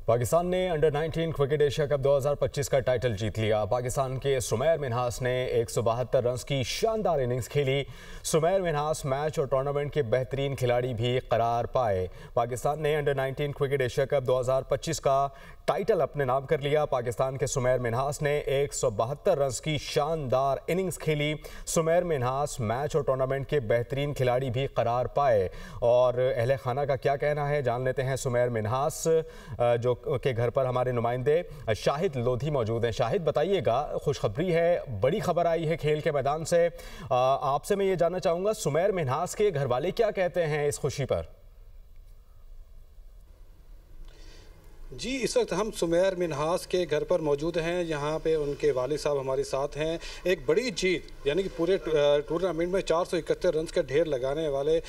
पाकिस्तान ने under 19 cricket Asia cup 2025 का title जीत लिया। पाकिस्तान के सुमैर मिन्हास ने 172 रन की शानदार इनिंग्स खेली। सुमैर मिन्हास मैच और टूर्नामेंट के बेहतरीन खिलाड़ी भी करार पाए। पाकिस्तान ने अंडर 19 क्रिकेट एशिया कप 2025 का टाइटल अपने नाम कर लिया। पाकिस्तान के सुमैर मिन्हास ने 172 रन की शानदार इनिंग्स खेली। सुमैर मिन्हास मैच और टूर्नामेंट के बेहतरीन खिलाड़ी भी करार पाए। और अहले खाना का क्या कहना है, जान लेते हैं। सुमैर मिन्हास जो के घर पर हमारे नुमाइंदे शाहिद लोधी मौजूद हैं। शाहिद, बताइएगा, खुशखबरी है, बड़ी खबर आई है खेल के मैदान से। आपसे मैं ये जानना चाहूँगा, सुमैर मिन्हास के घर वाले क्या कहते हैं इस खुशी पर? जी, इस वक्त हम सुमैर मिन्हास के घर पर मौजूद हैं। यहाँ पे उनके वालिद साहब हमारे साथ हैं। एक बड़ी जीत, यानी कि पूरे टूर्नामेंट में 471 रन का ढेर लगाने वाले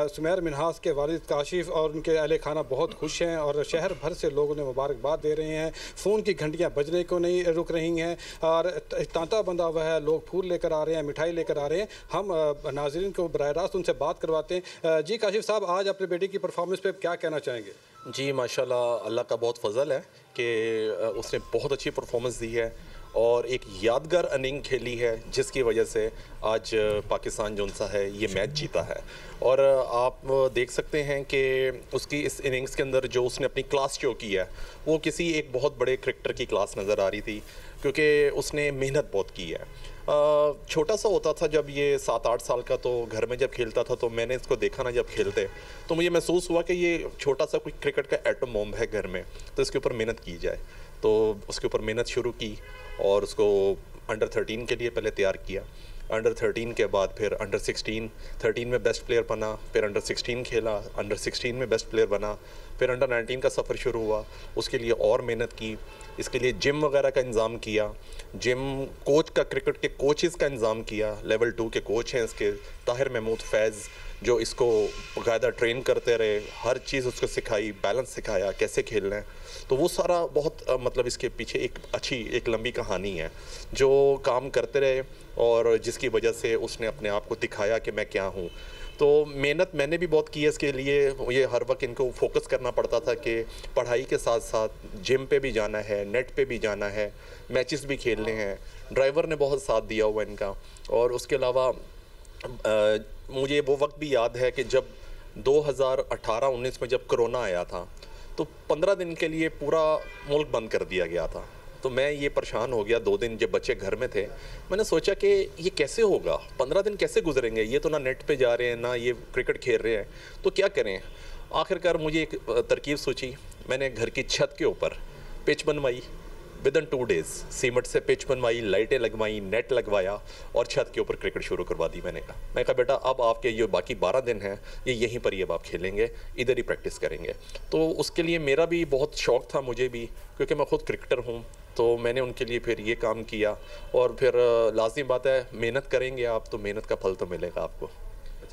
सुमैर मिन्हास के वालिद काशिफ और उनके अहले खाना बहुत खुश हैं और शहर भर से लोग उन्हें मुबारकबाद दे रहे हैं। फ़ोन की घंटियाँ बजने को नहीं रुक रही हैं और तांता बंधा हुआ है। लोग फूल लेकर आ रहे हैं, मिठाई लेकर आ रहे हैं। हम नाज़रीन को बराह रास्त उनसे बात करवाते हैं। जी काशिफ साहब, आज अपने बेटे की परफॉर्मेंस पे क्या कहना चाहेंगे? जी माशाल्लाह, अल्लाह का बहुत फजल है कि उसने बहुत अच्छी परफॉर्मेंस दी है और एक यादगार इनिंग खेली है, जिसकी वजह से आज पाकिस्तान जो सा है ये मैच जीता है। और आप देख सकते हैं कि उसकी इस इनिंग्स के अंदर जो उसने अपनी क्लास शो की है वो किसी एक बहुत बड़े क्रिकेटर की क्लास नज़र आ रही थी, क्योंकि उसने मेहनत बहुत की है। छोटा सा होता था जब ये 7-8 साल का, तो घर में जब खेलता था तो मैंने इसको देखा ना, जब खेलते तो मुझे महसूस हुआ कि ये छोटा सा कोई क्रिकेट का एटम बॉम्ब है घर में, तो इसके ऊपर मेहनत की जाए। तो उसके ऊपर मेहनत शुरू की और उसको अंडर 13 के लिए पहले तैयार किया। अंडर 13 के बाद फिर अंडर 16, 13 में बेस्ट प्लेयर बना, फिर अंडर 16 खेला, अंडर 16 में बेस्ट प्लेयर बना, फिर अंडर 19 का सफ़र शुरू हुआ। उसके लिए और मेहनत की, इसके लिए जिम वगैरह का इंतज़ाम किया, जिम कोच का, क्रिकेट के कोचेज़ का इंतज़ाम किया। लेवल 2 के कोच हैं इसके, ताहिर महमूद फैज़, जो इसको बाकायदा ट्रेन करते रहे, हर चीज़ उसको सिखाई, बैलेंस सिखाया, कैसे खेलना है। तो वो सारा बहुत मतलब इसके पीछे एक लंबी कहानी है जो काम करते रहे और जिसकी वजह से उसने अपने आप को दिखाया कि मैं क्या हूँ। तो मेहनत मैंने भी बहुत की है इसके लिए। ये हर वक्त इनको फोकस करना पड़ता था कि पढ़ाई के साथ साथ जिम पे भी जाना है, नेट पे भी जाना है, मैचेस भी खेलने हैं। ड्राइवर ने बहुत साथ दिया हुआ इनका। और उसके अलावा मुझे वो वक्त भी याद है कि जब 2018-19 में जब कोरोना आया था तो 15 दिन के लिए पूरा मुल्क बंद कर दिया गया था। तो मैं ये परेशान हो गया 2 दिन जब बच्चे घर में थे। मैंने सोचा कि ये कैसे होगा, 15 दिन कैसे गुजरेंगे, ये तो ना नेट पे जा रहे हैं ना ये क्रिकेट खेल रहे हैं, तो क्या करें। आखिरकार मुझे एक तरकीब सोची। मैंने घर की छत के ऊपर पिच बनवाई, विदिन 2 डेज़ सीमेंट से पिच बनवाई, लाइटें लगवाई, नेट लगवाया और छत के ऊपर क्रिकेट शुरू करवा दी। मैंने कहा बेटा, अब आपके जो बाकी 12 दिन हैं ये यहीं पर ही अब आप खेलेंगे, इधर ही प्रैक्टिस करेंगे। तो उसके लिए मेरा भी बहुत शौक़ था, मुझे भी, क्योंकि मैं ख़ुद क्रिकेटर हूँ। तो मैंने उनके लिए फिर ये काम किया और फिर लाज़मी बात है, मेहनत करेंगे आप तो मेहनत का फल तो मिलेगा आपको।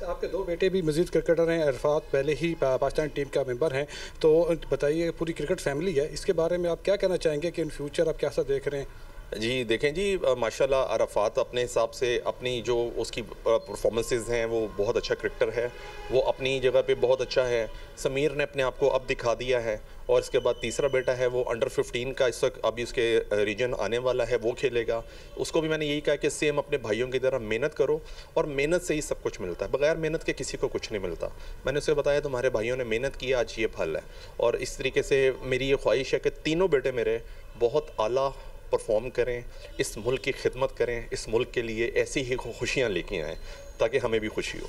आपके 2 बेटे भी मज़ीद क्रिकेटर हैं। अरफात पहले ही पाकिस्तान टीम का मेंबर हैं। तो बताइए, पूरी क्रिकेट फैमिली है, इसके बारे में आप क्या कहना चाहेंगे कि इन फ्यूचर आप कैसा देख रहे हैं? जी देखें जी, माशाल्लाह अरफात अपने हिसाब से अपनी जो उसकी परफॉर्मेंसेस हैं वो बहुत अच्छा क्रिकेटर है, वो अपनी जगह पे बहुत अच्छा है। समीर ने अपने आप को अब दिखा दिया है। और इसके बाद तीसरा बेटा है वो अंडर 15 का इस वक्त अभी उसके रीजन आने वाला है, वो खेलेगा। उसको भी मैंने यही कहा कि सेम अपने भाइयों की तरह मेहनत करो और मेहनत से ही सब कुछ मिलता है, बगैर मेहनत के किसी को कुछ नहीं मिलता। मैंने उसे बताया तुम्हारे भाइयों ने मेहनत की, आज ये फल है। और इस तरीके से मेरी ये ख्वाहिश है कि तीनों बेटे मेरे बहुत आला परफॉर्म करें, इस मुल्क की खिदमत करें, इस मुल्क के लिए ऐसी ही खुशियाँ लेके आएँ ताकि हमें भी खुशी हो।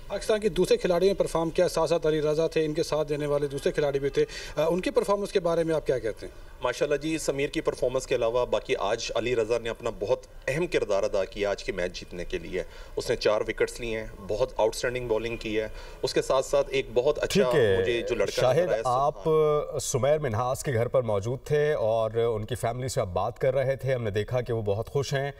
पाकिस्तान के दूसरे खिलाड़ी ने परफॉर्म किया, साथ अली रज़ा थे, इनके साथ देने वाले दूसरे खिलाड़ी भी थे। उनकी परफॉर्मेंस के बारे में आप क्या कहते हैं? माशाल्लाह जी, समीर की परफॉर्मेंस के अलावा बाकी आज अली रज़ा ने अपना बहुत अहम किरदार अदा किया आज के मैच जीतने के लिए। उसने 4 विकेट्स लिए हैं, बहुत आउटस्टैंडिंग बॉलिंग की है। उसके साथ साथ एक बहुत अच्छा मुझे जो लड़का शाहिद, आप सुमैर मिन्हास के घर पर मौजूद थे और उनकी फैमिली से आप बात कर रहे थे। हमने देखा कि वो बहुत खुश हैं।